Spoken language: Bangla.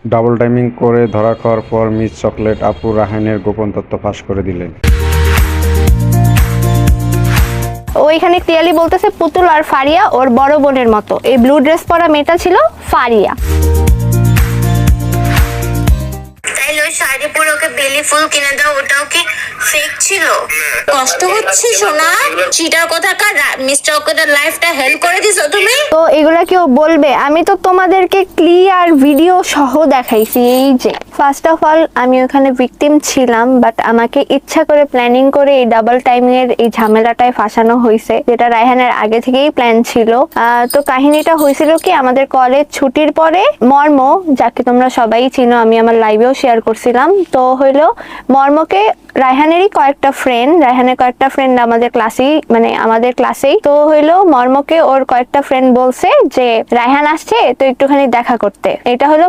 ডাবল টাইমিং করে ধরা খাওয়ার পর মিস চকলেট আপু রায়হানের গোপন তথ্য ফাঁস করে দিলেন। ওইখানে ক্লিয়ারলি বলতেছে পুতুল আর ফারিয়া ওর বড় বোনের মতো। এই ব্লু ড্রেস পরা মেয়েটা ছিল ফারিয়া। তাইলে ওই শাড়ি পরে ওকে বেলি ফুল কিনে দাও, ওটাও কি ফেক ছিল? কষ্ট হচ্ছে সোনা, চিটার কোথাকার মিস্টার ওকেদের লাইফটা হেল্প করে দিছো তুমি। তো এগুলা কেউ বলবে? আমি তো তোমাদেরকে ক্লিয়ার ভিডিও সহ দেখাইছি। এই যে ফার্স্ট অফ অল আমি ওখানে ভিকটিম ছিলাম, বাট আমাকে ইচ্ছা করে প্ল্যানিং করে এই ডাবল টাইমিং এর এই ঝামেলাটায় ফাঁসানো হয়েছে, যেটা রায়হানের আগে থেকেই প্ল্যান ছিল। তো কাহিনীটা হয়েছিল কি, আমাদের কলেজ ছুটির পরে মর্ম, যাকে তোমরা সবাই চিনো, আমি আমার লাইভেও শেয়ার করছিলাম, তো হইলো মর্মকে রায়হানেরই কয়েকটা ফ্রেন্ড আমাদের ক্লাসেই তো হইলো মর্মকে ওর কয়েকটা ফ্রেন্ড বলছে যে রায়হান আসছে তো একটুখানি দেখা করতে। এটা হলো